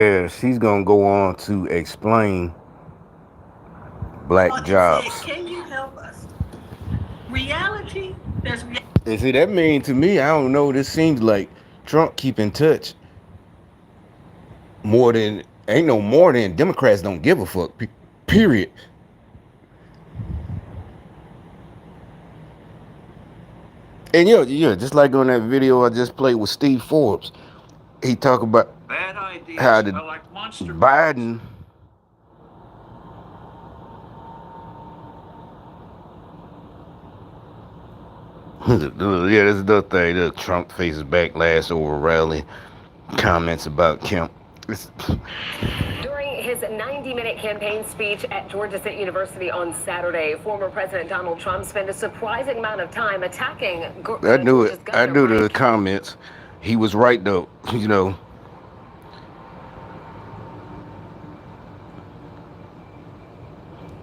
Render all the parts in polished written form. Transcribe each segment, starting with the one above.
Yeah, she's gonna go on to explain black jobs. Can you help us? Reality, there's reality. And see, that mean to me, I don't know. This seems like Trump keep in touch more than ain't no more than Democrats don't give a fuck. Period. And yeah, just like on that video I just played with Steve Forbes, he talk about Bad how ideas the are like monster movies. Biden, yeah, this is the thing. The Trump faces backlash over rally comments about Kemp. It's, During his 90-minute campaign speech at Georgia State University on Saturday, former President Donald Trump spent a surprising amount of time attacking I knew it. Georgia's I governor, knew the Mike. comments. He was right though.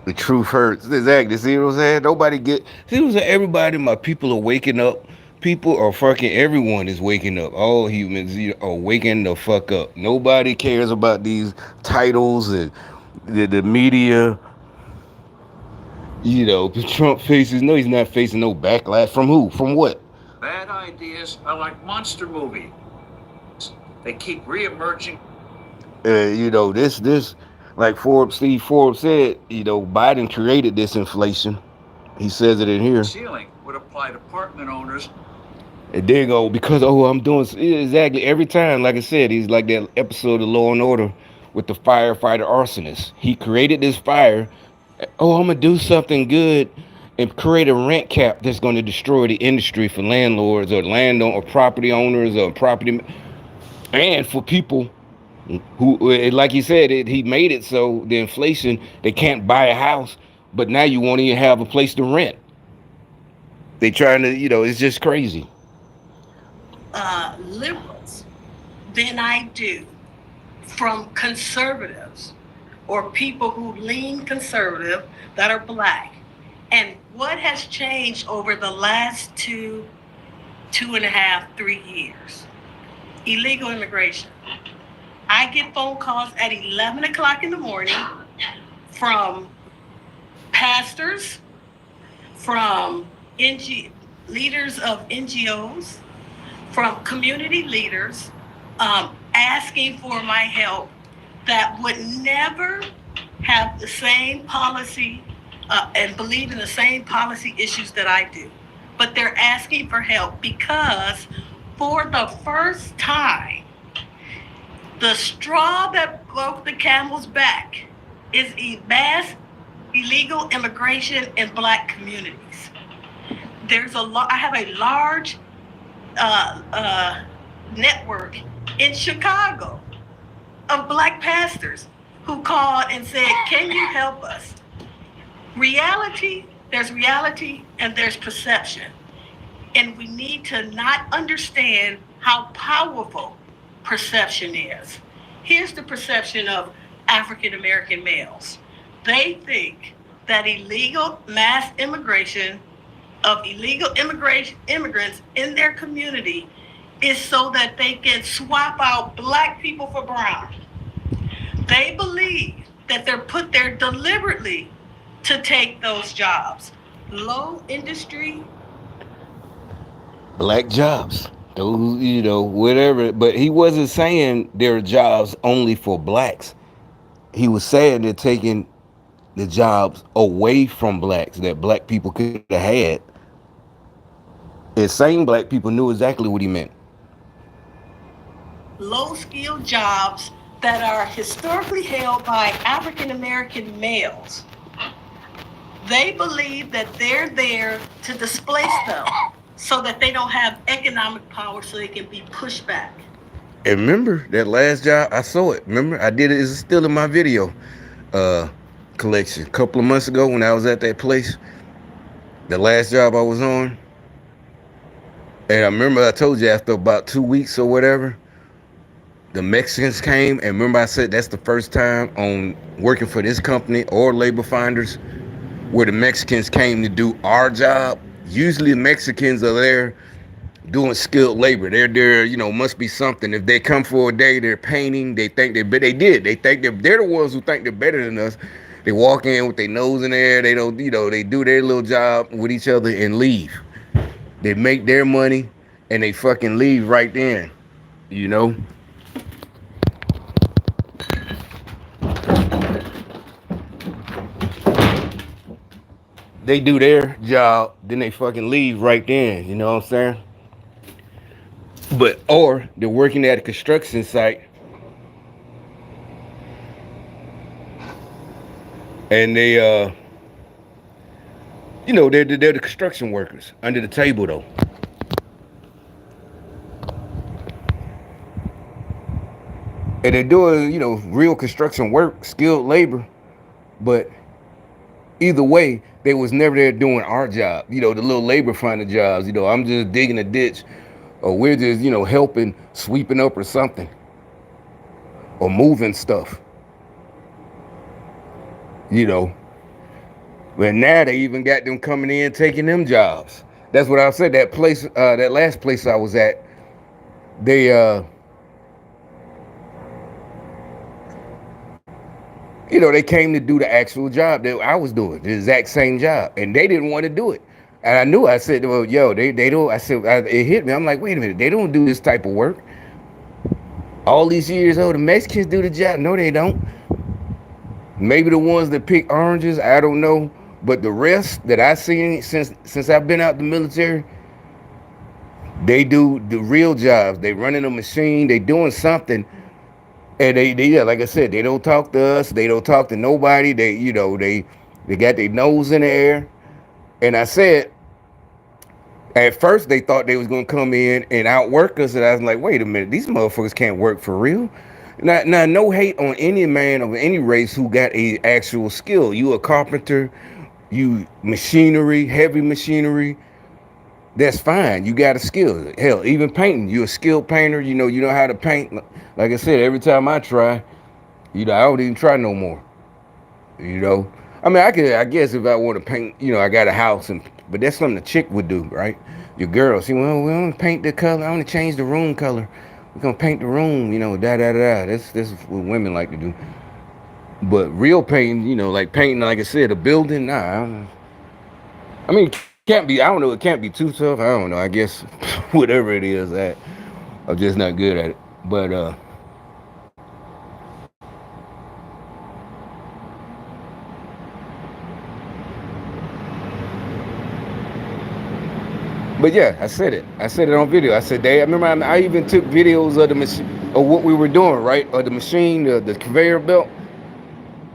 The truth hurts. Exactly. See what I'm saying? Nobody get. See what I'm saying? Everybody, my people are waking up. People are fucking. Everyone is waking up. All humans are waking the fuck up. Nobody cares about these titles and the media. Trump faces. No, he's not facing no backlash from who? From what? Bad ideas are like monster movies. They keep reemerging. This, like Steve Forbes said. Biden created this inflation. He says it in here. Ceiling would apply to apartment owners. And there you go, because I'm doing exactly every time. Like I said, he's like that episode of Law and Order with the firefighter arsonist. He created this fire. Oh, I'm gonna do something good and create a rent cap that's gonna destroy the industry for landlords or or property owners or property and for people who, like he said, he made it so the inflation they can't buy a house, but now you won't even have a place to rent. They trying to, it's just crazy. Liberals than I do from conservatives or people who lean conservative that are black. And what has changed over the last two and a half, 3 years? Illegal immigration. I get phone calls at 11 o'clock in the morning from pastors, from leaders of NGOs, from community leaders asking for my help that would never have the same policy and believe in the same policy issues that I do. But they're asking for help because for the first time, the straw that broke the camel's back is mass illegal immigration in black communities. I have a large network in Chicago of black pastors who called and said, can you help us? There's reality and there's perception. And we need to not understand how powerful perception is. Here's the perception of African American males. They think that mass immigration of illegal immigrants in their community is so that they can swap out black people for brown. They believe that they're put there deliberately to take those jobs. Low industry. Black jobs. Those, whatever. But he wasn't saying there are jobs only for blacks. He was saying they're taking the jobs away from blacks that black people could have had. And same black people knew exactly what he meant. Low skilled jobs that are historically held by African American males. They believe that they're there to displace them so that they don't have economic power so they can be pushed back. And remember that last job? I saw it. Remember? I did it. It's still in my video collection. A couple of months ago when I was at that place. The last job I was on. And I remember I told you after about 2 weeks or whatever, the Mexicans came. And remember I said that's the first time on working for this company or Labor Finders where the Mexicans came to do our job. Usually the Mexicans are there doing skilled labor. They're must be something. If they come for a day, they're painting. They think they think they're the ones who think they're better than us. They walk in with their nose in the air. They don't they do their little job with each other and leave. They make their money and they fucking leave right then. You know. They do their job, then they fucking leave right then. You know what I'm saying? But or they're working at a construction site and they're the construction workers under the table though. And they're doing, real construction work, skilled labor, but either way, they was never there doing our job. The little labor finding jobs. I'm just digging a ditch, or we're just, helping sweeping up or something, or moving stuff. But now they even got them coming in taking them jobs. That's what I said. That place, that last place I was at, they they came to do the actual job that I was doing, the exact same job, and they didn't want to do it. And I knew. I said, well, yo, they don't. It hit me. I'm like, wait a minute, they don't do this type of work. All these years, the Mexicans do the job. No, they don't. Maybe the ones that pick oranges, I don't know. But the rest that I've seen since I've been out the military, they do the real jobs. They running a machine. They doing something. And they yeah, like I said, they don't talk to us. They don't talk to nobody. They got their nose in the air. And I said, at first they thought they was gonna come in and outwork us, and I was like, wait a minute, these motherfuckers can't work for real. Now, no hate on any man of any race who got a actual skill. You a carpenter, you machinery, heavy machinery. That's fine. You got a skill. Hell, even painting. You a skilled painter. You know how to paint. Like I said, every time I try, I don't even try no more. I mean, I guess if I want to paint, I got a house, but that's something a chick would do, right? Your girl, see, well, we want to paint the color. I want to change the room color. We're gonna paint the room, da da da. That's what women like to do. But real painting, like painting, like I said, a building, nah. I mean, it can't be. I don't know. It can't be too tough. I don't know. I guess whatever it is, I'm just not good at it. But yeah, I said it. I said it on video. I said, I remember I even took videos of the machine, of what we were doing, right? Of the machine, the conveyor belt.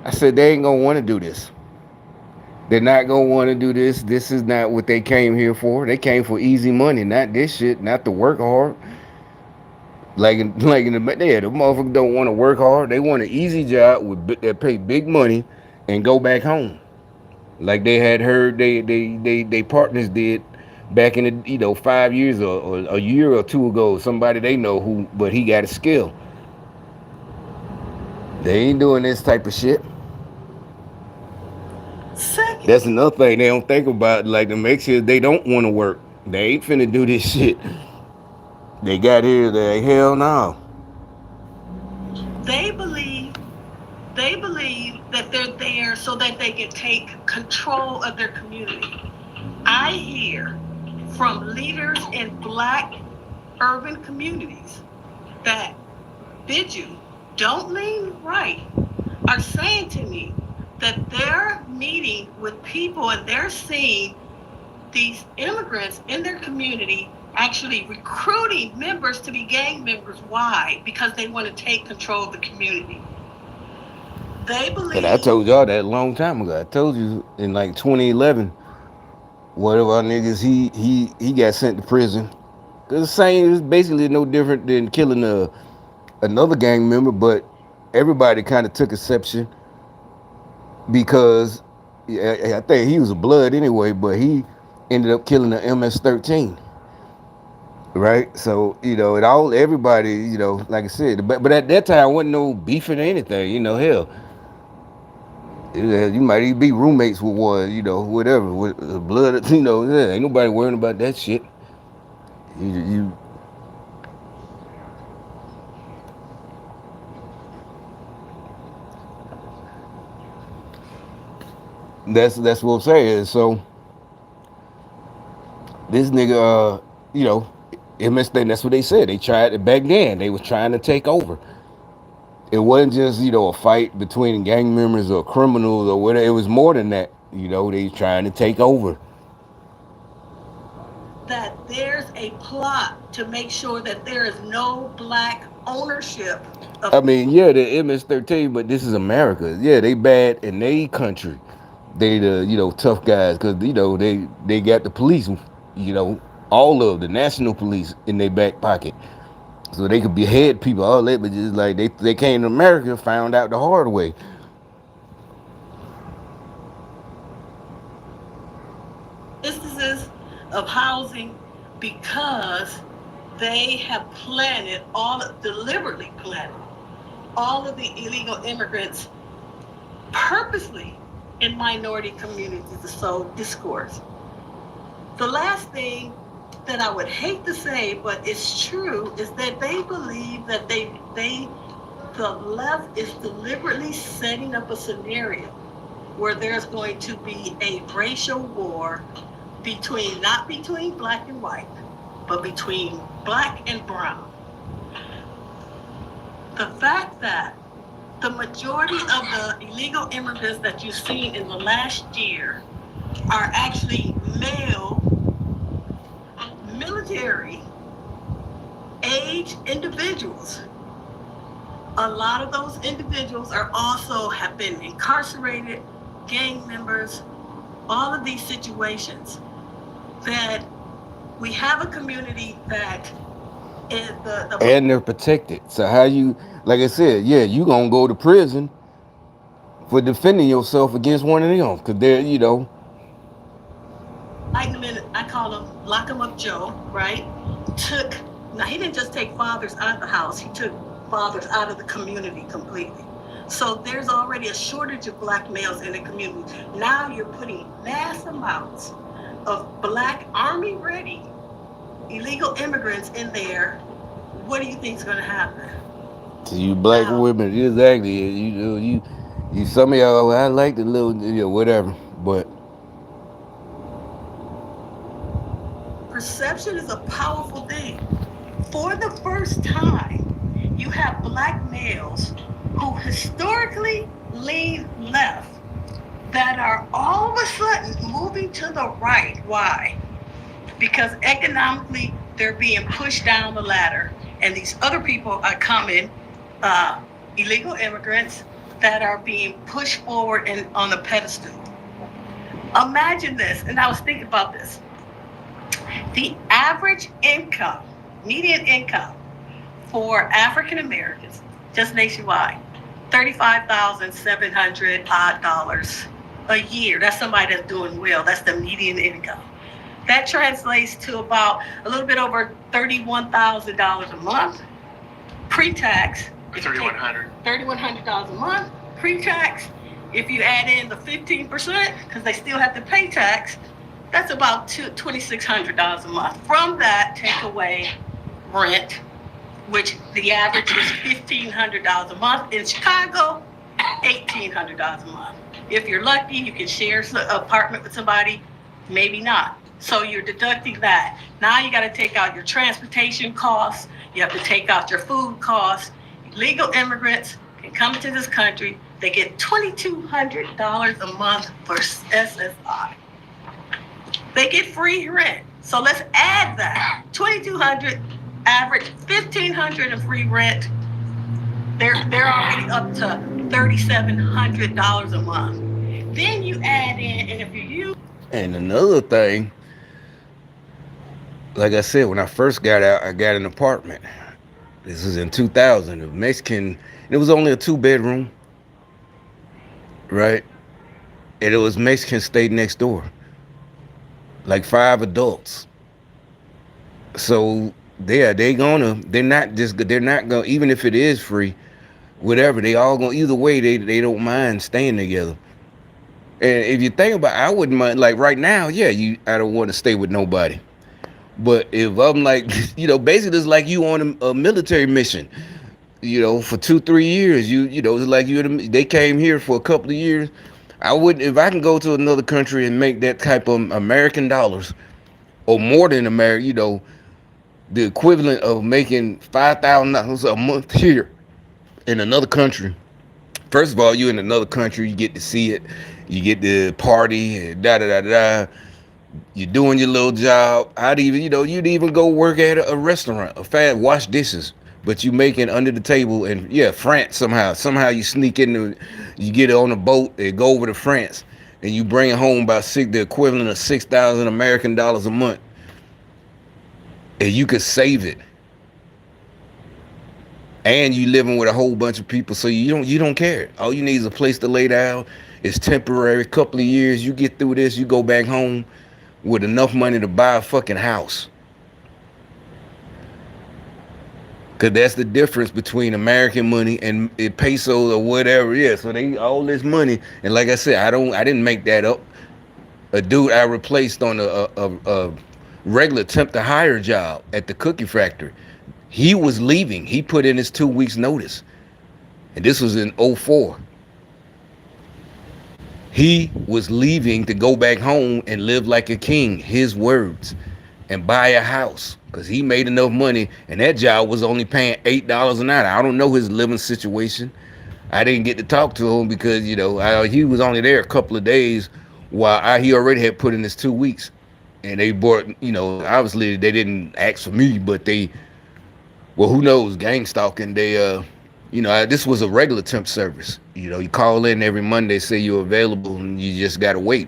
I said, they ain't gonna want to do this. They're not gonna want to do this. This is not what they came here for. They came for easy money, not this shit, not to work hard. The motherfuckers don't want to work hard. They want an easy job that pay big money and go back home. Like they had heard they partners did back in the 5 years or a year or two ago. Somebody they know who, but he got a skill. They ain't doing this type of shit. Second, That's another thing they don't think about. Like the Mexicans, they don't want to work. They ain't finna do this shit. They got here. They hell no. they believe that they're there so that they can take control of their community. I hear from leaders in Black urban communities that bid you don't lean right are saying to me that they're meeting with people and they're seeing these immigrants in their community actually recruiting members to be gang members. Why? Because they want to take control of the community. They believe. And I told y'all that a long time ago. I told you in like 2011, one of our niggas he got sent to prison. Cause it's basically no different than killing another gang member, but everybody kind of took exception because I think he was a blood anyway, but he ended up killing the MS-13. Right, so everybody, like I said, but at that time wasn't no beefing or anything, hell, you might even be roommates with one, whatever, with blood, ain't nobody worrying about that shit. You that's what I'm saying. So this nigga, you know, MS, that's what they said. They tried it back then. They was trying to take over. It wasn't just, you know, a fight between gang members or criminals or whatever. It was more than that. You know, they trying to take over. That there's a plot to make sure that there is no black ownership I of. mean, yeah, the MS-13, but this is America. Yeah, they bad in their country. They the, you know, tough guys because, you know, they got the police, you know, all of the national police in their back pocket, so they could behead people. All that, but just like they came to America, found out the hard way. Instances of housing because they have deliberately planted all of the illegal immigrants purposely in minority communities to sow discourse. The last thing that I would hate to say, but it's true, is that they believe that the left is deliberately setting up a scenario where there's going to be a racial war not between black and white, but between black and brown. The fact that the majority of the illegal immigrants that you've seen in the last year are actually male, military age individuals. A lot of those individuals have been incarcerated, gang members, all of these situations. That we have a community that is And they're protected. So how you, like I said, yeah, you gonna go to prison for defending yourself against one of them because they're, you know. I call him Lock 'em Up Joe, right? Now he didn't just take fathers out of the house, he took fathers out of the community completely. So there's already a shortage of black males in the community. Now you're putting mass amounts of black army ready illegal immigrants in there. What do you think is going to happen? To you black women, exactly. You. Some of y'all, I like the little, you know, whatever, but perception is a powerful thing. For the first time, you have black males who historically lean left that are all of a sudden moving to the right. Why? Because economically they're being pushed down the ladder, and these other people are coming, illegal immigrants that are being pushed forward and on a pedestal. Imagine this, and I was thinking about this. The average income, median income for African Americans, just nationwide, $35,700 a year. That's somebody that's doing well. That's the median income. That translates to about a little bit over $31,000 a month pre-tax. $3,100 a month pre-tax. If you add in the 15%, because they still have to pay tax, that's about $2,600 a month. From that, take away rent, which the average is $1,500 a month. In Chicago, $1,800 a month. If you're lucky, you can share an apartment with somebody, maybe not. So you're deducting that. Now you got to take out your transportation costs. You have to take out your food costs. Legal immigrants can come into this country. They get $2,200 a month for SSI. They get free rent. So let's add that. $2,200 average, $1,500 in free rent. They're already up to $3,700 a month. Then you add in, and if you use. And another thing, like I said, when I first got out, I got an apartment. This was in 2000. A Mexican, it was only a 2-bedroom, right? And it was Mexican stayed next door, like 5 adults. So they're not gonna, even if it is free, whatever, they all gonna, either way, they don't mind staying together. And if you think about it, I wouldn't mind, like right now, yeah, I don't want to stay with nobody. But if I'm like, basically it's like you on a military mission, for 2 3 years. It's like they came here for a couple of years. I would if I can go to another country and make that type of American dollars or more than American, the equivalent of making $5,000 a month here in another country. First of all, you in another country, you get to see it, you get to party, and da da da da. You're doing your little job. You'd even go work at a restaurant, wash dishes, but you making under the table. And yeah, France somehow you sneak in, you get on a boat and go over to France, and you bring home about the equivalent of 6,000 American dollars a month, and you could save it. And you living with a whole bunch of people, so you don't care. All you need is a place to lay down. It's temporary. Couple of years, you get through this, you go back home with enough money to buy a fucking house. Cause that's the difference between American money and pesos or whatever. Yeah, so they all this money, and like I said, I didn't make that up. A dude I replaced on a regular temp to hire job at the cookie factory. He was leaving. He put in his 2 weeks notice, and this was in '04. He was leaving to go back home and live like a king, his words, and buy a house because he made enough money, and that job was only paying $8 an hour. I don't know his living situation. I didn't get to talk to him because he was only there a couple of days while he already had put in his 2 weeks, and they bought. Obviously they didn't ask for me, but well, who knows, gang stalking. This was a regular temp service. You call in every Monday, say you're available, and you just gotta wait.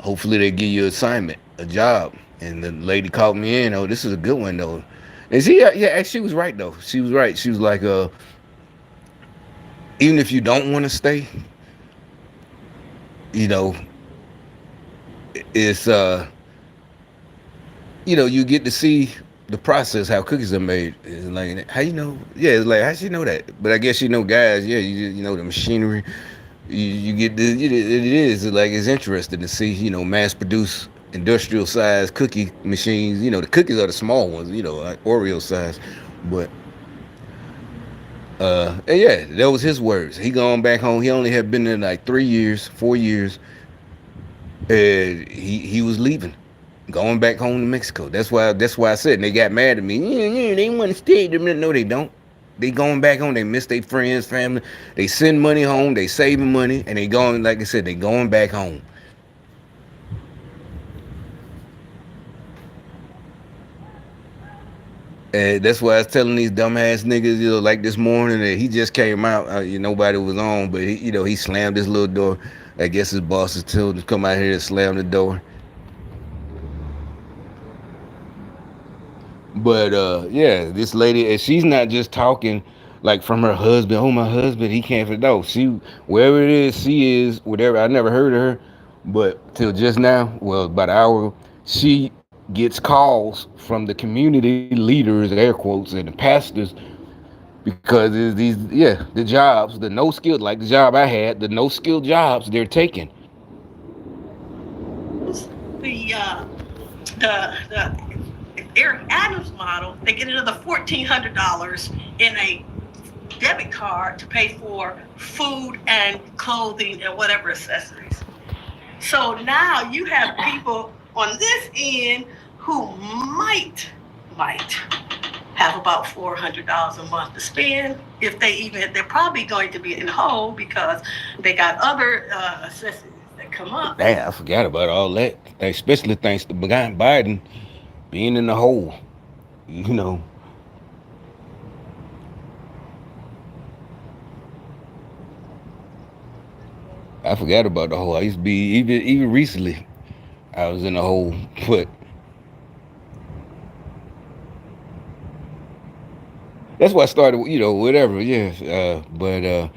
Hopefully they give you an assignment, a job. And the lady called me in. Oh, this is a good one though. And she was right though. She was right. She was like, even if you don't want to stay, you know, it's you get to see the process, how cookies are made. It's like, how you know? Yeah, it's like, how she know that? But I guess guys. Yeah, you know the machinery. You get it is like it's interesting to see mass produce industrial size cookie machines. The cookies are the small ones. Like Oreo size, but and yeah, that was his words. He gone back home. He only had been there like 3 years, 4 years, and he was leaving, going back home to Mexico. That's why I said, and they got mad at me. Yeah, they want to stay. No, they don't. They going back home. They miss their friends, family. They send money home. They saving money, and they going, like I said, they going back home. And that's why I was telling these dumbass niggas, like this morning that he just came out. Nobody was on, but he slammed his little door. I guess his boss is told him to come out here and slam the door. But yeah, this lady, and she's not just talking like from her husband. Oh, my husband, he can't fit. No, she wherever it is, she is whatever. I never heard of her, but till just now, well, about an hour ago, she gets calls from the community leaders, air quotes, and the pastors because it's the jobs, the no skilled, like the job I had, the no skilled jobs they're taking. The Eric Adams model, they get another $1,400 in a debit card to pay for food and clothing and whatever accessories. So now you have people on this end who might have about $400 a month to spend if they're probably going to be in the hole because they got other accessories that come up. Damn, I forgot about all that. Especially thanks to Biden being in the hole. I forgot about the hole. I used to be even recently. I was in the hole, but that's why I started. Whatever. Yes, but yeah,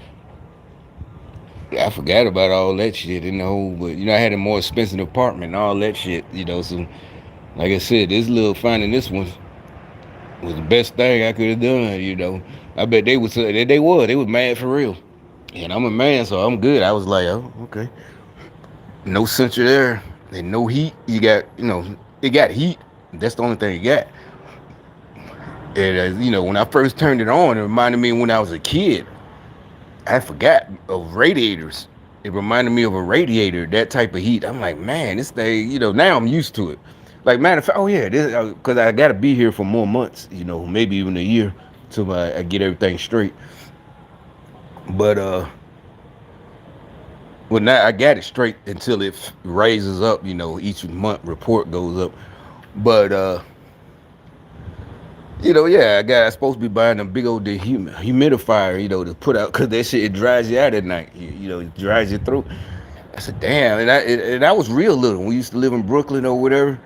I forgot about all that shit in the hole. But I had a more expensive apartment and all that shit. So like I said, this little finding this one was the best thing I could have done. I bet they was mad for real. And I'm a man, so I'm good. I was like, oh, okay. No central air and no heat. You got, it got heat, That's the only thing it got. And when I first turned it on, it reminded me when I was a kid. I forgot of radiators. It reminded me of a radiator, that type of heat. I'm like, man, this thing, now I'm used to it. Like, matter of fact, oh yeah, this because I got to be here for more months, maybe even a year till I get everything straight. But well, now I got it straight until it raises up. Each month report goes up. But I supposed to be buying a big old humidifier, to put out because that shit it dries you out at night. It dries your throat. I said, damn, and I was real little. We used to live in Brooklyn or whatever,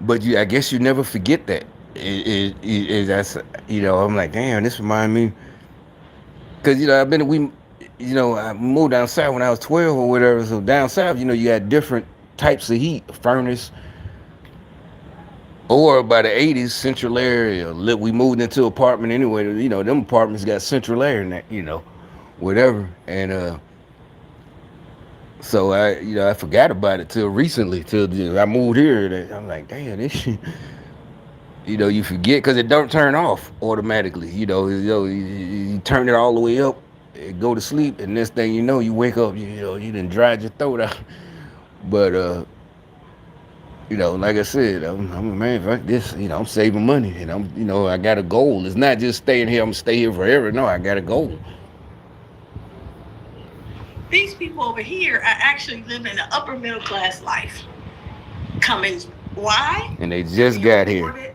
but I guess you never forget that. That's I'm like, damn, this remind me because I moved down south when I was 12 or whatever. So down south, you had different types of heat, furnace. Or by the 80s, central area. We moved into an apartment anyway. Them apartments got central air in that, whatever. And so I forgot about it till recently. Till I moved here. I'm like, damn, this shit. You forget because it don't turn off automatically. You turn it all the way up, go to sleep, and next thing you know, you wake up. You done dried your throat out. But like I said, I'm a man. Fuck this. I'm saving money, and I got a goal. It's not just staying here. I'm gonna stay here forever. No, I got a goal. These people over here are actually living an upper middle class life. Coming, why? And they just got here.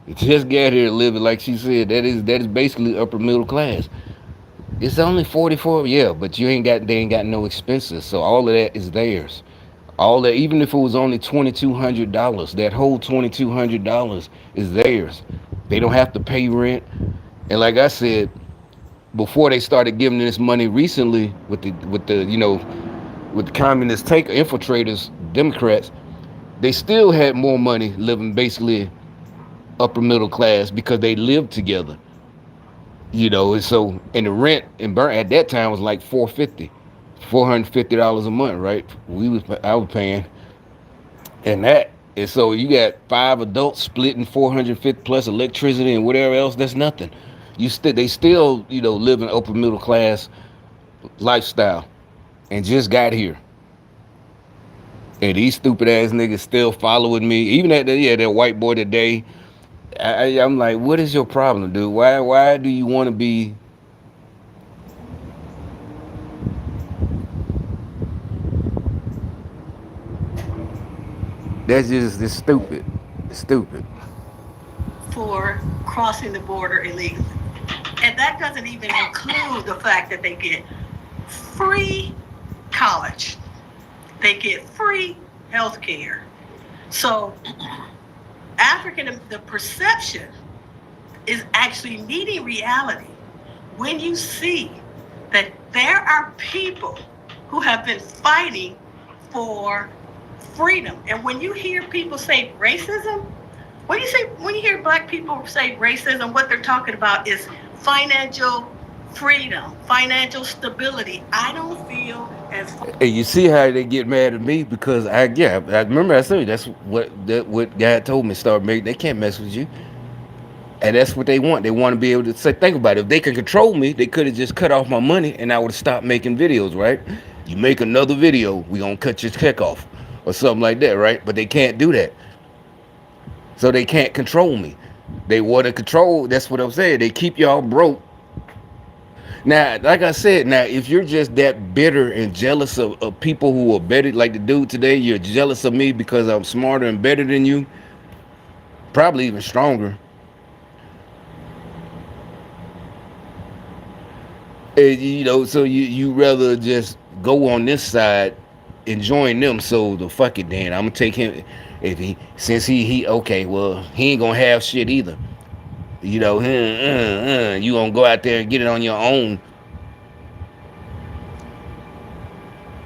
They just got here living like she said. That is basically upper middle class. It's only 44, yeah, but they ain't got no expenses, so all of that is theirs. All that, even if it was only $2,200, that whole $2,200 is theirs. They don't have to pay rent. And like I said, before they started giving this money recently with the communist infiltrators, Democrats, they still had more money living basically upper middle class because they lived together. And so and the rent in Burn at that time was like $450 a month, right? I was paying, and so you got 5 adults splitting 450 plus electricity and whatever else. That's nothing. They still live in upper middle class lifestyle, and just got here. And these stupid ass niggas still following me. Even that white boy today. I'm like, what is your problem, dude? Why do you want to be? That's just it's stupid. It's stupid. For crossing the border illegally. And that doesn't even include the fact that they get free college. They get free health care. So the perception is actually meeting reality when you see that there are people who have been fighting for freedom. And when you hear people say racism, when you hear black people say racism, what they're talking about is financial freedom, financial stability. I don't feel as. Hey, you see how they get mad at me because I remember I said that's what God told me. They can't mess with you, and that's what they want. They want to be able to say, think about it. If they could control me, they could have just cut off my money, and I would have stopped making videos. Right? You make another video, we gonna cut your check off, or something like that. Right? But they can't do that, so they can't control me. They want to control. That's what I'm saying. They keep y'all broke. Now, like I said, if you're just that bitter and jealous of people who are better, like the dude today, you're jealous of me because I'm smarter and better than you, probably even stronger. And, so you rather just go on this side and join them. So the fuck it, then I'm gonna take him. Since he okay, well he ain't gonna have shit either. You gonna go out there and get it on your own.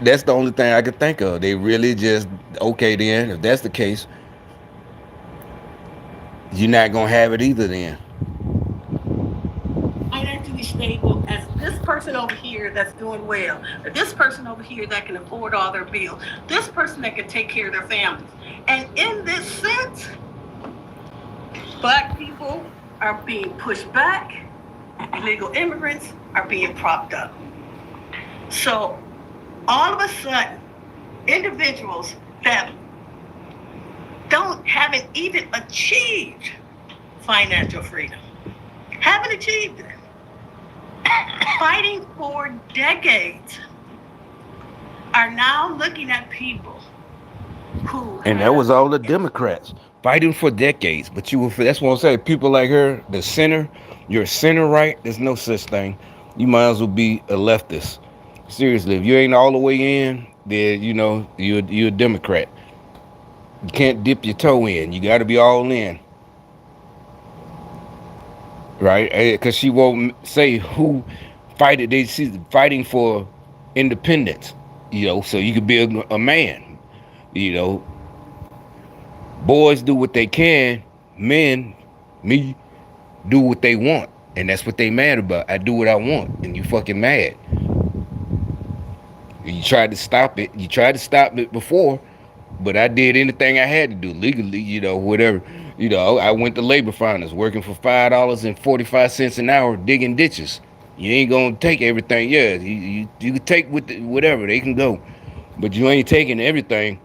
That's the only thing I could think of. They really just okay then. If that's the case, you're not gonna have it either then. Financially stable as this person over here that's doing well, or this person over here that can afford all their bills, this person that can take care of their families. And in this sense, Black people are being pushed back. Illegal immigrants are being propped up. So all of a sudden, individuals that haven't even achieved financial freedom, haven't achieved it, fighting for decades, are now looking at people who And that have. was all the Democrats fighting for decades. But you were, that's what I'm saying. People like her, the center, you're a center right. There's no such thing. You might as well be a leftist. Seriously, if you ain't all the way in, then you're a Democrat. You can't dip your toe in. You got to be all in, right? Because she won't say who fighted. She's fighting for independence. So you could be a man. You know, boys do what they can. Men, me, do what they want, and that's what they mad about. I do what I want, and you fucking mad. You tried to stop it. You tried to stop it before, but I did anything I had to do legally. Whatever. I went to labor finance, working for $5.45 an hour, digging ditches. You ain't gonna take everything. Yeah, you can take whatever they can go, but you ain't taking everything.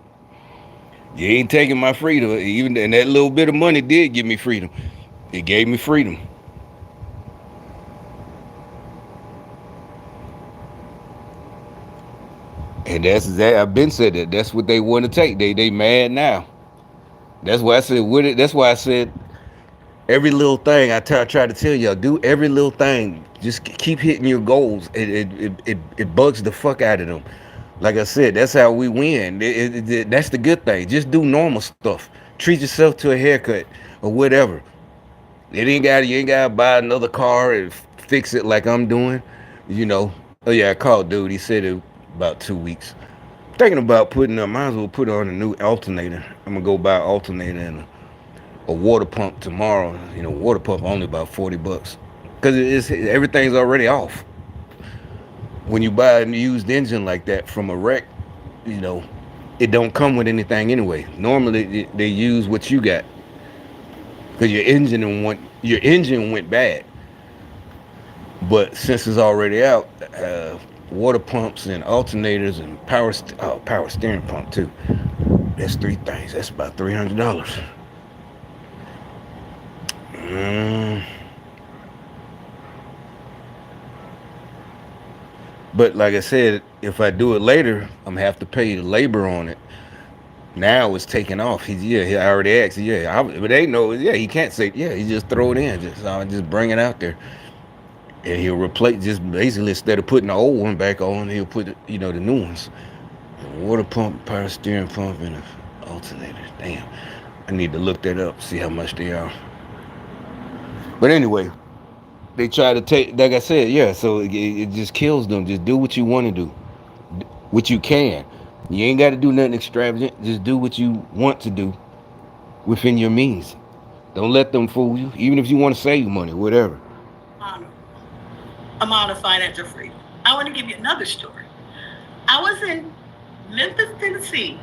You ain't taking my freedom. Even and that little bit of money did give me freedom. It gave me freedom. And that's that. I've been said that. That's what they want to take. They mad now. That's why I said with it. That's why I said every little thing. Try to tell y'all, do every little thing. Just keep hitting your goals. It bugs the fuck out of them. Like I said, that's how we win. That's the good thing. Just do normal stuff. Treat yourself to a haircut or whatever. You ain't gotta buy another car and fix it like I'm doing. Oh yeah, I called dude. He said it about 2 weeks. Thinking about might as well put on a new alternator. I'm gonna go buy an alternator and a water pump tomorrow. Water pump only about $40 because everything's already off. When you buy a used engine like that from a wreck, you know, it don't come with anything anyway. Normally they use what you got because your engine went bad. But since it's already out, water pumps and alternators and power steering pump too. That's three things. That's about $300. Mm. But like I said, if I do it later, I'm gonna have to pay the labor on it. Now it's taking off. He already asked. But they know. Yeah, he can't say. Yeah, he just throw it in. Just bring it out there, and he'll replace. Just basically instead of putting the old one back on, he'll put the new ones. A water pump, power steering pump, and an alternator. Damn, I need to look that up, see how much they are. But anyway, they try to take. Like I said, yeah. So it just kills them. Just do what you want to do, what you can. You ain't got to do nothing extravagant. Just do what you want to do within your means. Don't let them fool you. Even if you want to save money, whatever. Amount of financial freedom. I want to give you another story. I was in Memphis, Tennessee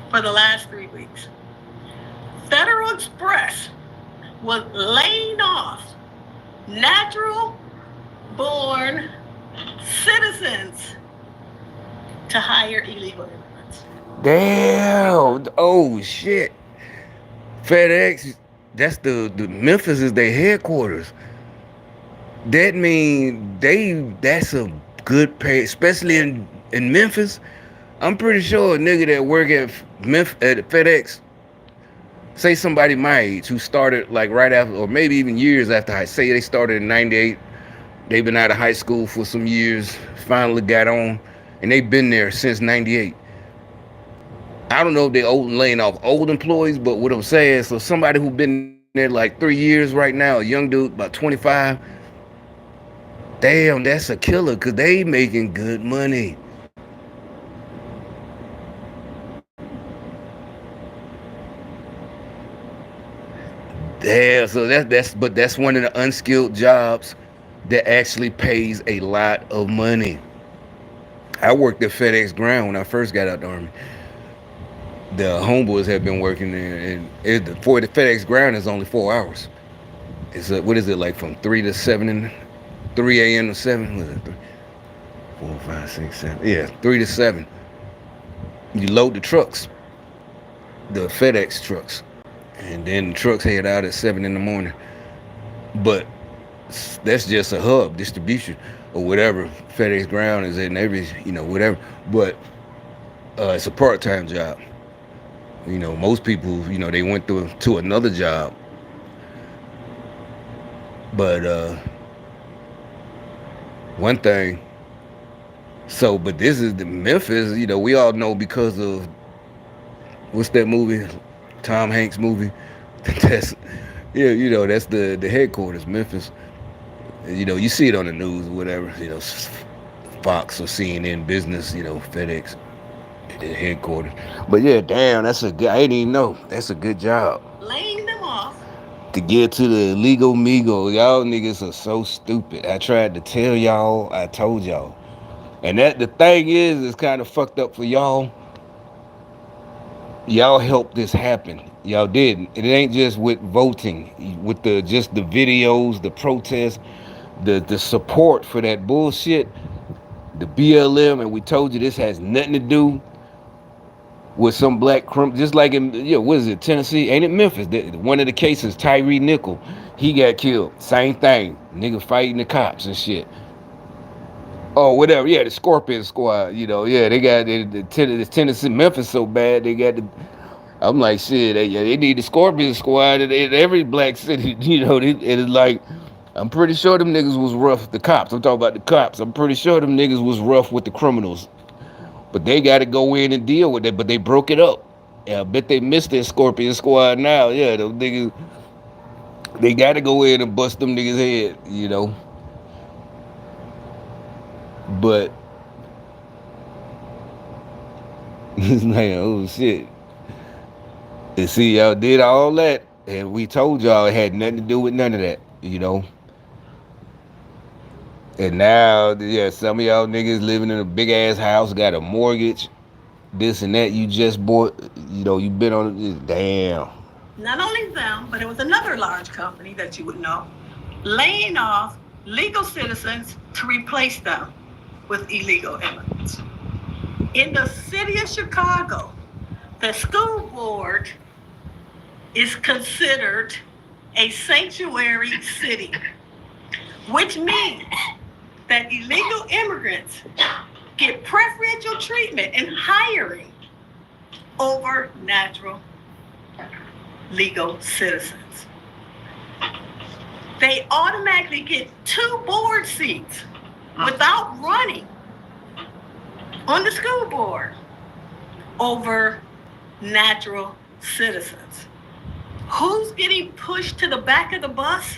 for the last 3 weeks. Federal Express was laying off natural born citizens to hire illegal immigrants. Damn. Oh shit. FedEx. That's the Memphis is their headquarters. That mean that's a good pay, especially in Memphis. I'm pretty sure a nigga that work at FedEx, say somebody my age who started like right after, or maybe even years after say they started in '98. They've been out of high school for some years, finally got on, and they've been there since '98. I don't know if they're laying off old employees, but what I'm saying, so somebody who been there like 3 years right now, a young dude about 25, damn, that's a killer because they making good money. Damn, so that's one of the unskilled jobs that actually pays a lot of money. I worked at FedEx Ground when I first got out the Army. The homeboys have been working there, and for the FedEx ground is only 4 hours. It's what is it like from 3 to 7 and 3 a.m. to 7? What is it? 4, 5, 6, 7. Yeah, 3 to 7. You load the trucks, the FedEx trucks, and then the trucks head out at 7 in the morning. But that's just a hub distribution or whatever. FedEx ground is in every, whatever. But it's a part-time job. Most people, they went through to another job. But one thing. So, but this is the Memphis. We all know because of what's that movie, Tom Hanks movie. That's yeah, that's the headquarters, Memphis. You see it on the news or whatever. Fox or CNN Business. FedEx, the headquarters. But yeah, damn, that's a good. I didn't even know. That's a good job. Laying them off. To get to the illegal Migo, y'all niggas are so stupid. I tried to tell y'all. I told y'all. And that the thing is, it's kind of fucked up for y'all. Y'all helped this happen. Y'all did. It ain't just with voting, with the videos, the protests, the support for that bullshit, the BLM, and we told you this has nothing to do with some black criminal. Just like in what is it, Tennessee? Ain't it Memphis? One of the cases, Tyree Nickel, he got killed. Same thing, nigga fighting the cops and shit. Oh, whatever. Yeah, the Scorpion Squad. Yeah, they got the Tennessee, Memphis so bad they got the. I'm like, shit. They need the Scorpion Squad in every black city. It is like, I'm pretty sure them niggas was rough. The cops. I'm talking about the cops. I'm pretty sure them niggas was rough with the criminals. But they got to go in and deal with it. But they broke it up. Yeah, I bet they missed their Scorpion Squad now. Yeah, those niggas. They got to go in and bust them niggas' head. But it's like, oh shit. And see, y'all did all that, and we told y'all it had nothing to do with none of that. And now, yeah, some of y'all niggas living in a big ass house, got a mortgage, this and that. You just bought, you been on it. Damn. Not only them, but it was another large company that you would know, laying off legal citizens to replace them with illegal immigrants. In the city of Chicago, the school board is considered a sanctuary city, which means that illegal immigrants get preferential treatment in hiring over natural legal citizens. They automatically get 2 board seats without running on the school board over natural citizens. Who's getting pushed to the back of the bus?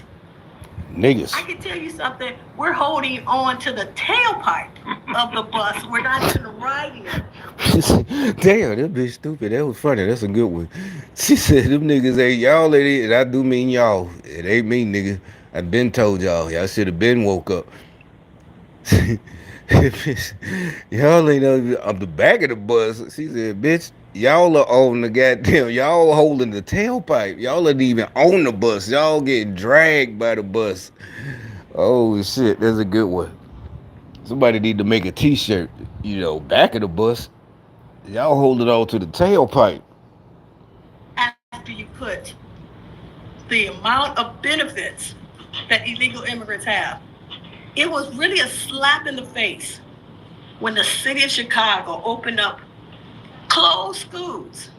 Niggas. I can tell you something. We're holding on to the tailpipe of the bus. We're not even riding it. Damn, that bitch stupid. That was funny. That's a good one. She said, them niggas ain't y'all, lady, and I do mean y'all. It ain't me, nigga. I been told y'all. Y'all should have been woke up. Y'all ain't on the back of the bus. She said, bitch, y'all are on the goddamn, y'all holding the tailpipe. Y'all ain't even on the bus. Y'all getting dragged by the bus. Oh shit, that's a good one. Somebody need to make a t-shirt, back of the bus. Y'all hold it on to the tailpipe. After you put the amount of benefits that illegal immigrants have, it was really a slap in the face when the city of Chicago opened up closed schools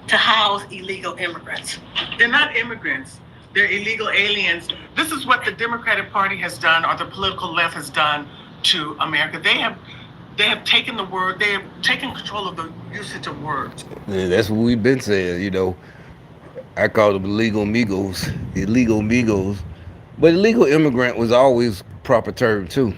to house illegal immigrants. They're not immigrants. They're illegal aliens. This is what the Democratic Party has done, or the political left has done to America. They have taken the word, they have taken control of the usage of words. Yeah, that's what we've been saying, I call them illegal Migos. Illegal Migos. But illegal immigrant was always proper term too.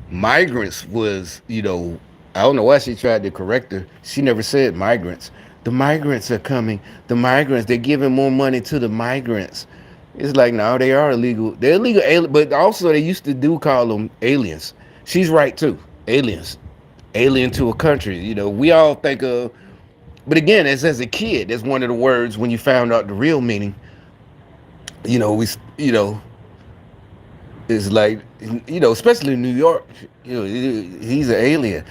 Migrants was, I don't know why she tried to correct her. She never said migrants. The migrants are coming. The migrants, they're giving more money to the migrants. It's like, no, they are illegal. They're illegal, but also they used to do call them aliens. She's right too. Aliens. Alien to a country. We all think of But again, as a kid, that's one of the words when you found out the real meaning. You know, it's like, especially in New York. He's an alien.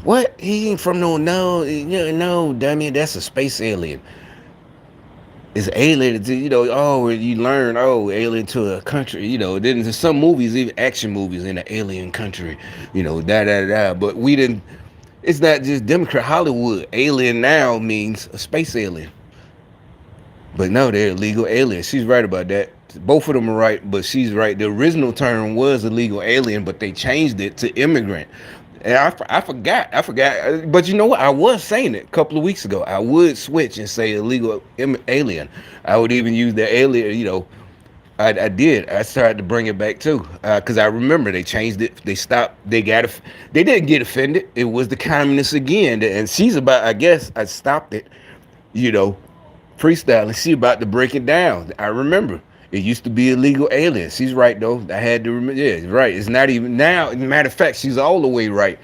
What? He ain't from no, dummy. That's a space alien. It's alien to, oh, you learn, oh, alien to a country. Then there's some movies, even action movies, in an alien country. Da. But we didn't. It's not just Democrat Hollywood. Alien now means a space alien. But no, they're illegal aliens. She's right about that. Both of them are right, but she's right. The original term was illegal alien, but they changed it to immigrant. And I forgot. But you know what? I was saying it a couple of weeks ago. I would switch and say illegal alien. I would even use the alien. I did. I started to bring it back too, because I remember they changed it. They stopped. They didn't get offended. It was the communists again, and she's about. I guess I stopped it. You know, freestyling. She about to break it down. I remember. It used to be illegal aliens. She's right though. I had to remember. Yeah, right. It's not even now. As a matter of fact, she's all the way right.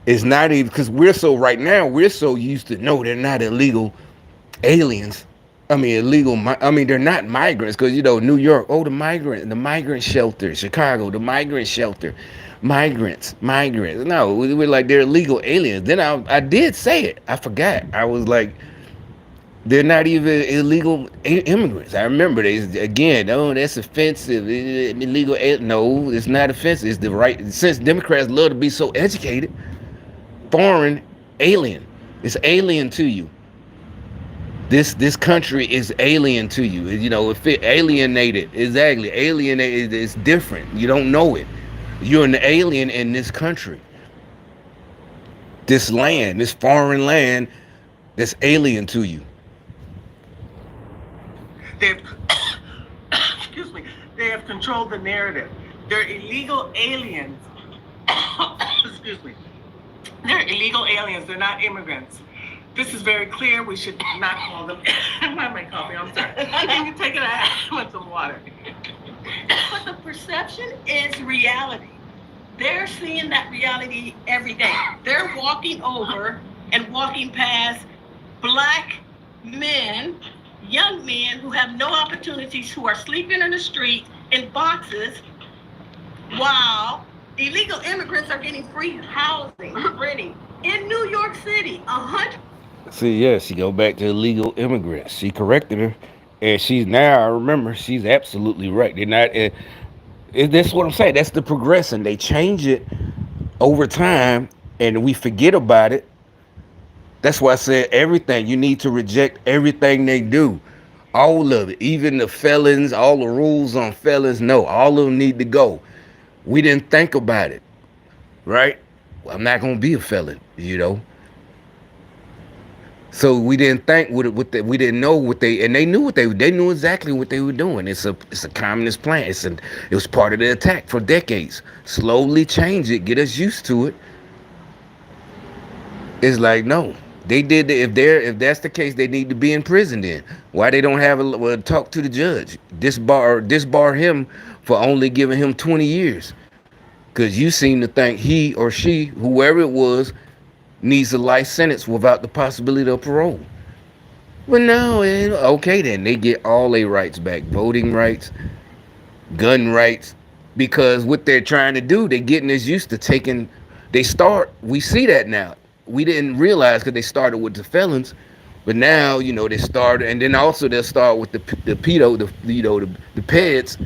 It's not even because we're so right now. We're so used to no, they're not illegal aliens. I mean, illegal. I mean, they're not migrants because New York. Oh, the migrant shelter. Chicago, the migrant shelter. Migrants. No, we're like they're illegal aliens. Then I did say it. I forgot. I was like, they're not even illegal immigrants. I remember they again. Oh, that's offensive. Illegal. No, it's not offensive. It's the right. Since Democrats love to be so educated, foreign alien. It's alien to you. This country is alien to you. If it alienated, exactly alienated, it's different. You don't know it. You're an alien in this country. This land, this foreign land, that's alien to you. They've, excuse me, they have controlled the narrative. They're illegal aliens. Excuse me. They're illegal aliens. They're not immigrants. This is very clear. We should not call them. My coffee. I'm sorry. Can you take it out? I want some water. But the perception is reality. They're seeing that reality every day. They're walking over and walking past black men, young men who have no opportunities, who are sleeping in the street in boxes, while illegal immigrants are getting free housing, renting in New York City. 100. See, yeah, she go back to illegal immigrants. She corrected her, and she's now. I remember she's absolutely right. They're not. That's what I'm saying. That's the progression. They change it over time, and we forget about it. That's why I said everything. You need to reject everything they do, all of it, even the felons, all the rules on felons. No, all of them need to go. We didn't think about it, right? Well, I'm not gonna be a felon. So we didn't think we didn't know what they, and they knew they knew exactly what they were doing. It's a communist plan. It was part of the attack for decades. Slowly change it, get us used to it. It's like no, they did. If that's the case, they need to be in prison. Then why they don't have talk to the judge? Disbar him for only giving him 20 years, because you seem to think he or she, whoever it was, needs a life sentence without the possibility of parole. Well, no, okay then. They get all their rights back. Voting rights, gun rights. Because what they're trying to do, they're getting us used to taking, we see that now. We didn't realize because they started with the felons, but now, they started, and then also they'll start with the pedo, the peds,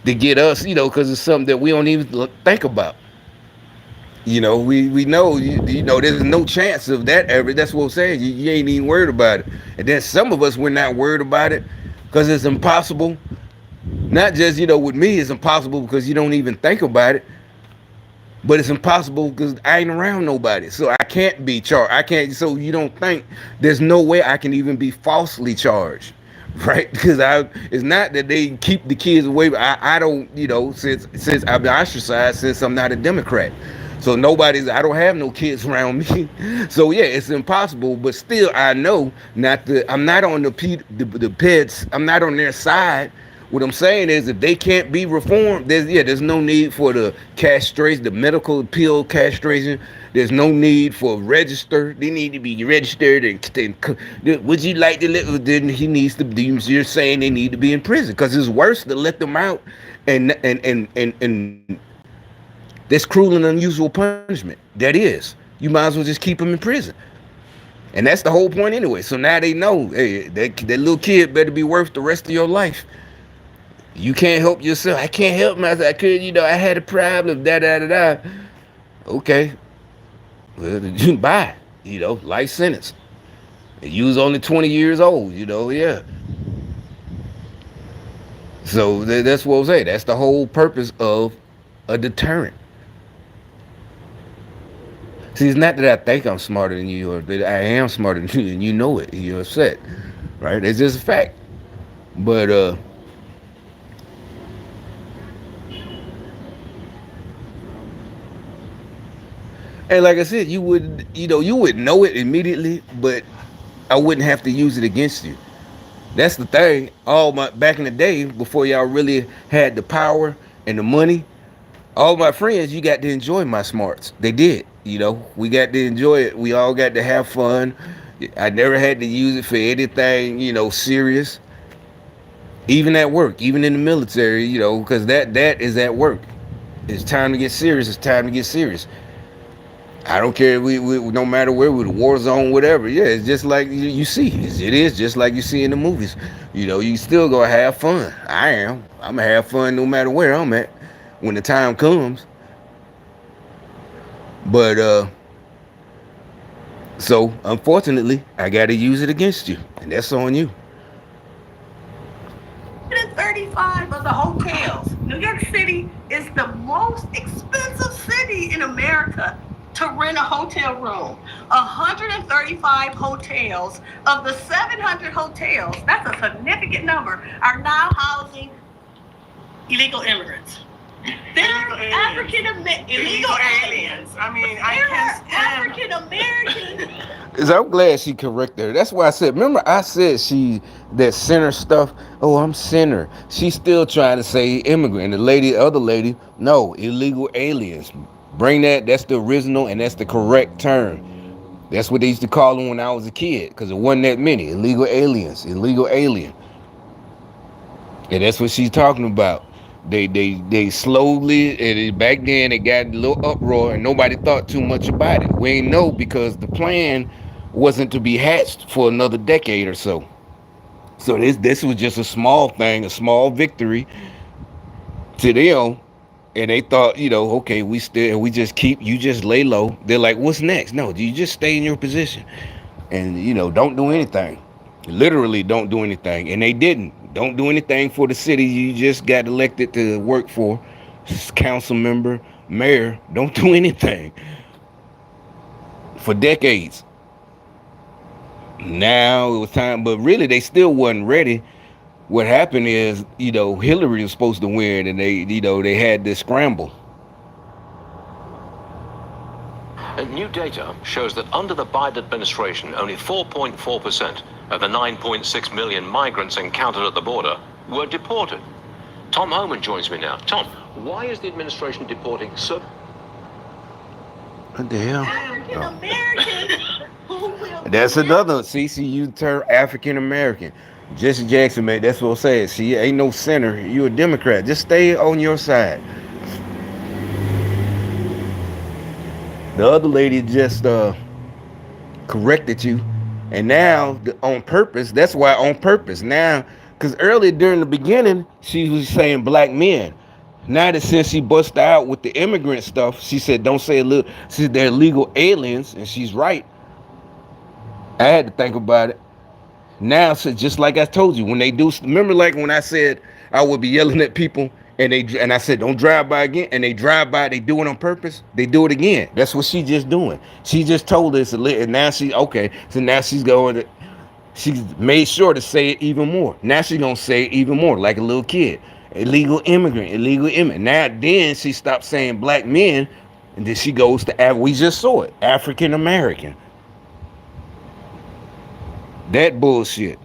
to get us, because it's something that we don't even think about. We know, there's no chance of that ever. That's what I'm saying. You ain't even worried about it. And then some of us, we're not worried about it because it's impossible. Not just, with me, it's impossible because you don't even think about it. But it's impossible because I ain't around nobody. So I can't be charged. I can't. So you don't think there's no way I can even be falsely charged. Right? Because it's not that they keep the kids away. I don't, since I've been ostracized, since I'm not a Democrat. So I don't have no kids around me. So yeah, it's impossible. But still, I know I'm not on the pets. I'm not on their side What I'm saying is, if they can't be reformed, there's no need for the castration, the medical pill castration. There's no need for register. They need to be registered. Would you like to live? Then he needs to. You're saying they need to be in prison because it's worse to let them out, and that's cruel and unusual punishment. That is. You might as well just keep them in prison. And that's the whole point anyway. So now they know, hey, that little kid better be worth the rest of your life. You can't help yourself. I can't help myself. I could, I had a problem. Da da da da. Okay, well, bye. Life sentence. And you was only 20 years old. Yeah. So that's what I'm saying. That's the whole purpose of a deterrent. See, it's not that I think I'm smarter than you or that I am smarter than you, and you know it. You're upset, right? It's just a fact. But and like I said, you would know it immediately, but I wouldn't have to use it against you. That's the thing. All my back in the day, before y'all really had the power and the money, all my friends, you got to enjoy my smarts. They did. We got to enjoy it. We all got to have fun. I never had to use it for anything, serious. Even at work, even in the military, because that is at work. It's time to get serious. It's time to get serious. I don't care. We no matter where we're the war zone, whatever. Yeah, it's just like you see. It is just like you see in the movies. You still gonna have fun. I am. I'm gonna have fun no matter where I'm at when the time comes. But so unfortunately, I got to use it against you, and that's on you. 135 of the hotels. New York City is the most expensive city in America to rent a hotel room. 135 hotels of the 700 hotels, that's a significant number, are now housing illegal immigrants. They're African American illegal aliens. I mean, I can't stand African Americans. I'm glad she corrected her. That's why I said. Remember, I said that center stuff. Oh, I'm center. She's still trying to say immigrant. The other lady, no, illegal aliens. Bring that. That's the original and that's the correct term. That's what they used to call them when I was a kid, because it wasn't that many illegal aliens, illegal alien. And that's what she's talking about. They slowly, and back then it got a little uproar and nobody thought too much about it. We ain't know because the plan wasn't to be hatched for another decade or so. So this was just a small thing, a small victory to them. And they thought, okay, we just you just lay low. They're like, what's next? No, you just stay in your position and don't do anything. Literally don't do anything. And they didn't. Don't do anything for the city you just got elected to work for. Council member, mayor, don't do anything for decades. Now it was time, but really they still wasn't ready. What happened is, Hillary was supposed to win, and they had this scramble. New data shows that under the Biden administration, only 4.4% of the 9.6 million migrants encountered at the border were deported. Tom Homan joins me now. Tom, why is the administration deporting so? What the hell? African Americans who will. That's another CCU term, African American. Jesse Jackson, man, that's what I'm saying. See, ain't no center. You a Democrat. Just stay on your side. The other lady just corrected you. And now, on purpose, that's why on purpose. Now, because earlier during the beginning, she was saying black men. Now that since she busted out with the immigrant stuff, she said, don't say illegal. She said they're illegal aliens, and she's right. I had to think about it. Now, so just like I told you, when they do, remember like when I said I would be yelling at people and I said, don't drive by again, and they drive by, they do it on purpose, they do it again. That's what she just doing. She just told us, and now so now she's going to, she's made sure to say it even more. Now she's going to say it even more, like a little kid. Illegal immigrant. Now, then she stopped saying black men, and then she goes to, we just saw it, African American. That bullshit.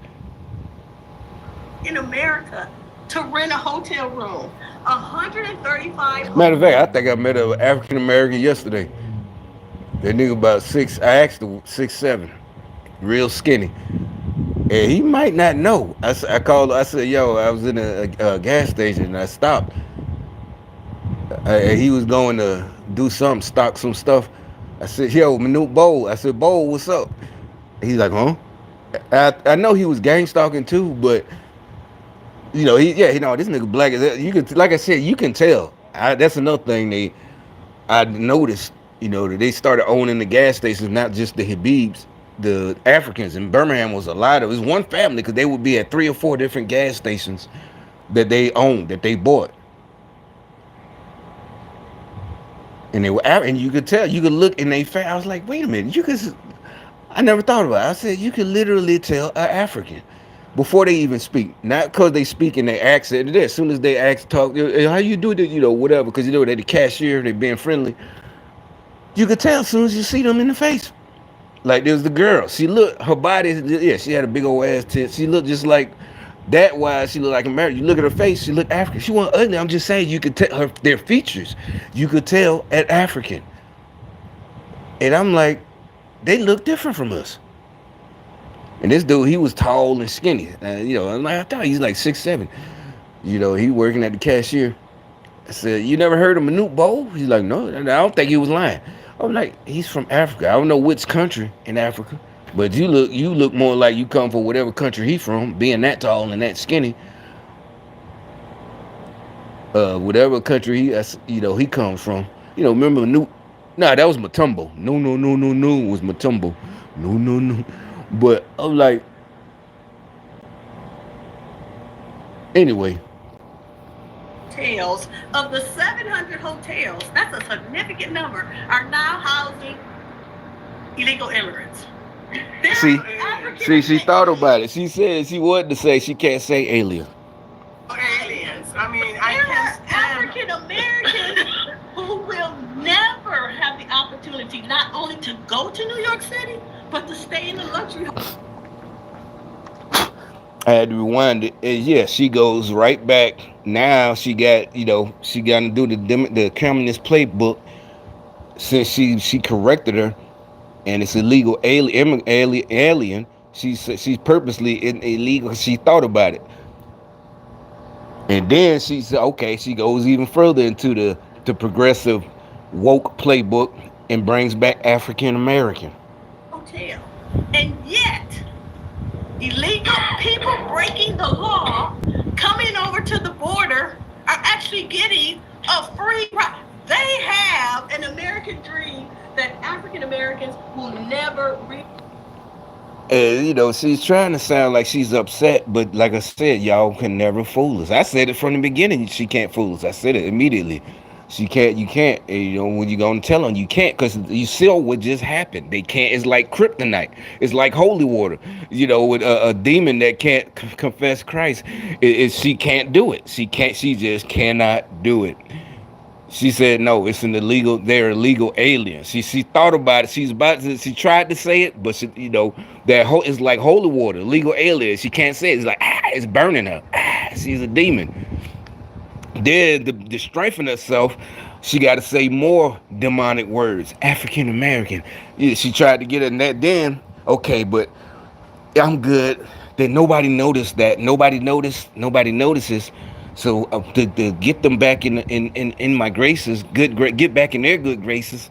In America to rent a hotel room. 135. Matter of fact, I think I met an African American yesterday. That nigga about six. I asked him 6'7", real skinny, and he might not know. I called. I said, "Yo, I was in a gas station and I stopped. And he was going to do something, stock some stuff. I said, yo, Manute Bowl. I said, Bowl, what's up? He's like, huh? I know he was gang stalking too, but this nigga black as you can, like I said, you can tell. That's another thing I noticed. That they started owning the gas stations, not just the Habibs, the Africans in Birmingham was a lot of. It was one family because they would be at 3 or 4 different gas stations that they owned, that they bought. And they were, and you could tell, you could look in their face. I was like, wait a minute, I never thought about it. I said, you could literally tell an African before they even speak. Not because they speak in their accent. As soon as they talk, how you do it, whatever, because they're the cashier, they being friendly. You could tell as soon as you see them in the face. Like there's the girl. She looked, her body, she had a big old ass tit. She looked just like, that why she looked like American. You look at her face, she looked African. She wasn't ugly. I'm just saying, you could tell their features. You could tell at African. And I'm like, they look different from us. And this dude, he was tall and skinny. I'm like, I thought he's like 6'7". He working at the cashier. I said, you never heard of Manute Bowl? He's like, no, I don't think he was lying. I'm like, he's from Africa. I don't know which country in Africa. But you look more like you come from whatever country he from, being that tall and that skinny. Whatever country he comes from. Remember Nah, that was Matumbo. No, it was Matumbo. No. But I'm like, anyway. Hotels of the 700 hotels, that's a significant number, are now housing illegal immigrants. See, she thought about it. She said she wanted to say she can't say alien. Aliens. I mean, I can't stand African Americans who will never have the opportunity not only to go to New York City, but to stay in the luxury home. I had to rewind it. And yeah, she goes right back. Now she got to do the communist playbook since she corrected her, and it's illegal alien. She's purposely illegal. She thought about it, and then she said, okay, she goes even further into the progressive woke playbook and brings back African American. Hotel, and yet illegal people breaking the law coming over to the border are actually getting a free ride. They have an American dream that African Americans will never reach. And she's trying to sound like she's upset, but like I said, y'all can never fool us. I said it from the beginning. She can't fool us. I said it immediately. She can't. You can't. When you're gonna tell them, you can't, because you saw what just happened. They can't. It's like kryptonite. It's like holy water. With a demon that can't confess Christ, she can't do it. She can't. She just cannot do it. She said no. It's an illegal. They're illegal aliens. She thought about it. She tried to say it, but it's like holy water. Illegal aliens. She can't say it. It's like it's burning her. She's a demon. Then to strengthen herself, she got to say more demonic words. African American. Yeah, she tried to get in that. Then okay, but I'm good. Then nobody noticed that. Nobody notices. So to get them back in my graces, get back in their good graces,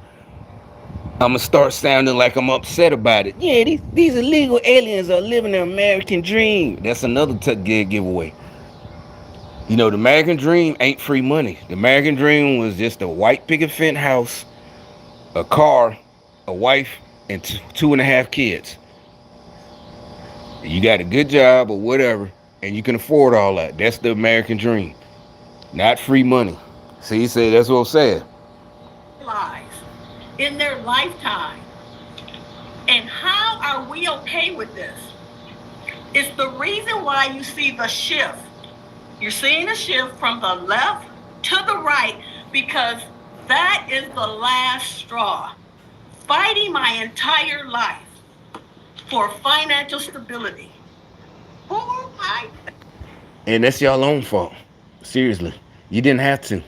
I'm gonna start sounding like I'm upset about it. Yeah, these illegal aliens are living the American dream. That's another giveaway. The American dream ain't free money. The American dream was just a white picket fence house, a car, a wife, and 2.5 kids. You got a good job or whatever, and you can afford all that. That's the American dream, not free money. See, he said that's what I'm saying. Lives in their lifetime. And how are we okay with this? It's the reason why you see the shift. You're seeing a shift from the left to the right, because that is the last straw. Fighting my entire life for financial stability. And that's y'all own fault. Seriously. You didn't have to.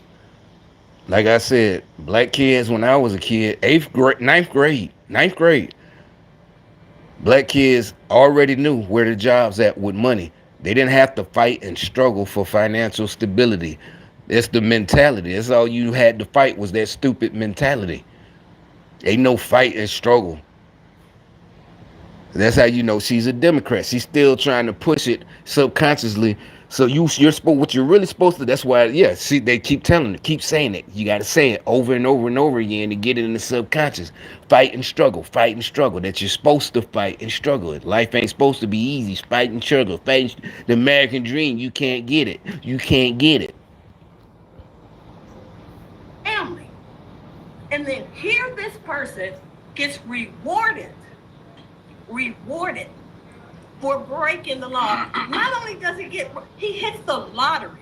Like I said, black kids when I was a kid, ninth grade, black kids already knew where the jobs at with money. They didn't have to fight and struggle for financial stability. That's the mentality. That's all you had to fight was that stupid mentality. Ain't no fight and struggle. That's how you know she's a Democrat. She's still trying to push it subconsciously. So you're supposed what you're really supposed to. That's why see they keep telling it, keep saying it. You got to say it over and over and over again to get it in the subconscious. Fight and struggle, fight and struggle. That you're supposed to fight and struggle. Life ain't supposed to be easy. Fight and struggle, the American dream. You can't get it. You can't get it. Family. And then here this person gets rewarded for breaking the law. Not only does he hits the lottery,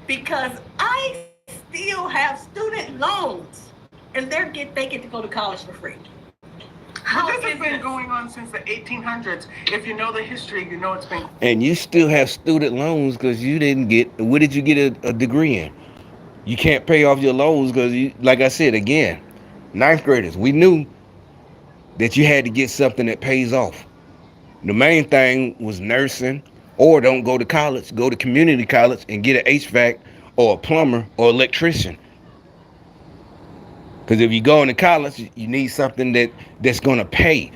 because I still have student loans, and they get to go to college for free. This has been going on since the 1800s. If you know the history, you know it's been. And you still have student loans because you didn't get. What did you get a degree in? You can't pay off your loans because, like I said again, ninth graders, we knew that you had to get something that pays off. The main thing was nursing, or don't go to college, go to community college and get an HVAC or a plumber or electrician. Because if you go into college, you need something that's gonna pay.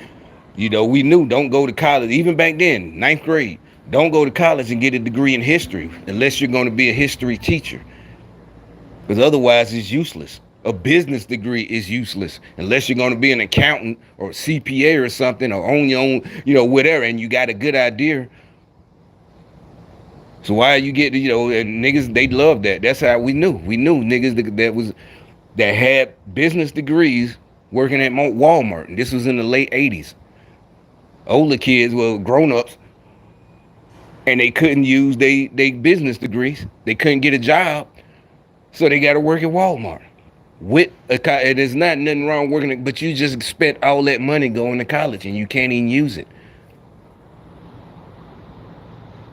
We knew don't go to college, even back then, ninth grade. Don't go to college and get a degree in history unless you're going to be a history teacher. Because otherwise it's useless. A business degree is useless unless you're going to be an accountant or a CPA or something, or own your own, whatever, and you got a good idea. So why you get, and niggas, they love that. That's how we knew. We knew niggas that had business degrees working at Walmart. And this was in the late 80s. Older kids were grown-ups, and they couldn't use they business degrees. They couldn't get a job, so they got to work at Walmart. There's not nothing wrong working, but you just spent all that money going to college and you can't even use it.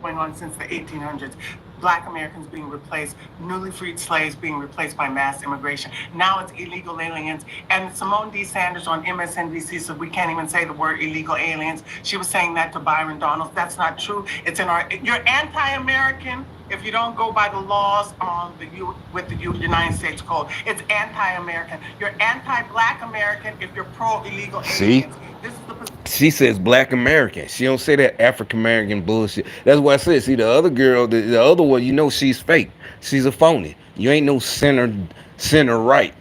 Going on since the 1800s. Black Americans being replaced, newly freed slaves being replaced by mass immigration. Now it's illegal aliens. And Simone D. Sanders on MSNBC said we can't even say the word illegal aliens. She was saying that to Byron Donalds. That's not true. You're anti-American if you don't go by the laws on with the United States Code. It's anti-American. You're anti-Black American if you're pro-illegal aliens. See? She says Black American. She don't say that African American bullshit. That's what I said. See, the other girl, the other one, she's fake. She's a phony. You ain't no center right.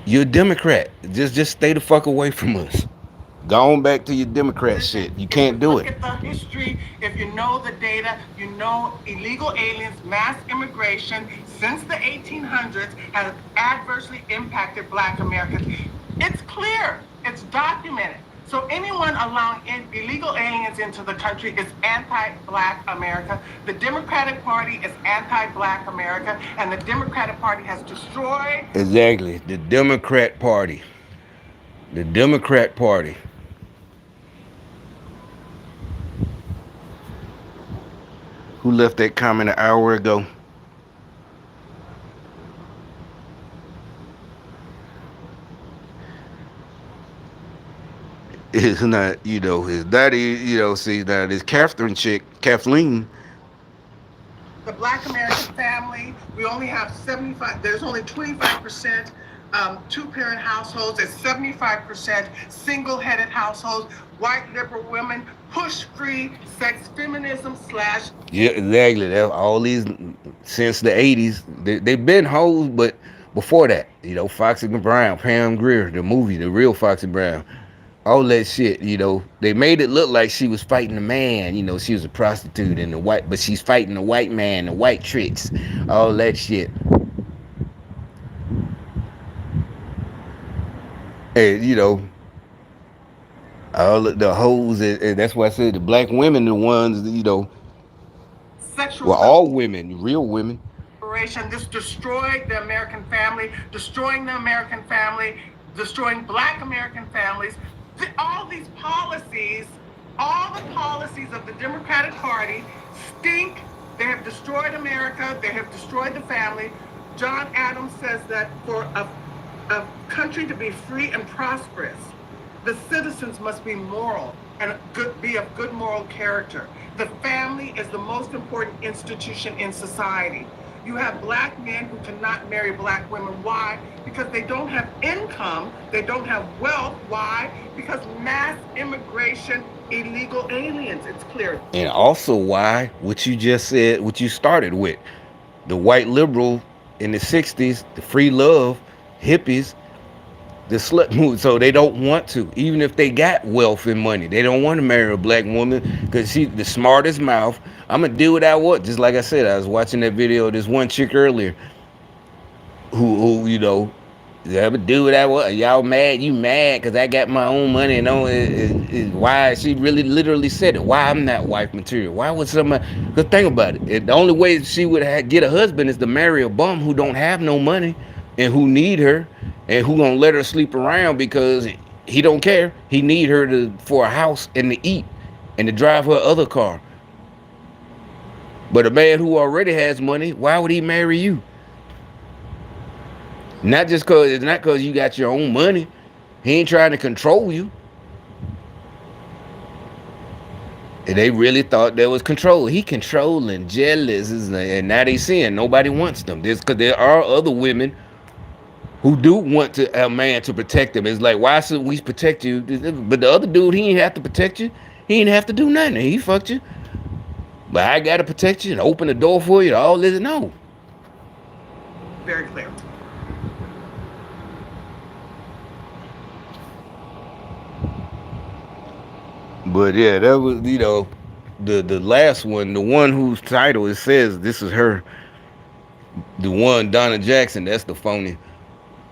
You're a Democrat. Just stay the fuck away from us. Go on back to your Democrat shit. You can't do it. Look at the history. If you know the data, you know illegal aliens, mass immigration since the 1800s has adversely impacted Black Americans. It's clear. It's documented. So anyone allowing illegal aliens into the country is anti-Black America. The Democratic Party is anti-Black America, and the Democratic Party has destroyed... Exactly. The Democrat Party. The Democrat Party. Who left that comment an hour ago? It's not, his daddy, see, now this Catherine chick, Kathleen. The Black American family, we only have 75, there's only 25% two-parent households, and 75% single-headed households. White liberal women push free sex feminism / Yeah, exactly. All these, since the 80s, they've been hoes, but before that, Foxy Brown, Pam Grier, the movie, the real Foxy Brown. All that shit, they made it look like she was fighting a man, she was a prostitute and but she's fighting the white man, the white tricks, all that shit. And, all the hoes, and that's why I said the black women, the ones, sexual, well, all women, real women. This destroyed the American family, destroying the American family, destroying Black American families. All these policies All the policies of the Democratic Party stink. They have destroyed America. They have destroyed the family. John Adams says that for a country to be free and prosperous, the citizens must be moral and be of good moral character. The family is the most important institution in society. You have black men who cannot marry black women. Why? Because they don't have income. They don't have wealth. Why? Because mass immigration, illegal aliens. It's clear. And also why, what you just said, what you started with, the white liberal in the 60s, the free love, hippies, the slut movement. So they don't want to, even if they got wealth and money, they don't want to marry a black woman because she's the smartest mouth. I'm gonna do what I want. Just like I said, I was watching that video of this one chick earlier who you know, I'm gonna do what I want. Y'all mad? You mad because I got my own money and on why she really literally said it. Why I'm not wife material? Why would somebody? Because think about it. The only way she would get a husband is to marry a bum who don't have no money and who need her and who gonna let her sleep around because he don't care. He need her for a house and to eat and to drive her other car. But a man who already has money, why would he marry you? Not just cause it's not cause you got your own money. He ain't trying to control you. And they really thought there was control. He controlling, jealous, and now they seeing nobody wants them. This because there are other women who do want a man to protect them. It's like, why should we protect you? But the other dude, he ain't have to protect you. He ain't have to do nothing. He fucked you. But I gotta protect you and open the door for you. All this, no. Very clear. But yeah, that was, you know, the last one, the one whose title it says this is her. The one, Donna Jackson, that's the phony.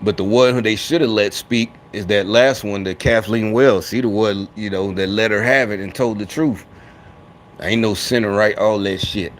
But the one who they should have let speak is that last one, the Kathleen Wells. She the one, you know, that let her have it and told the truth. I ain't no sinner, right? All that shit.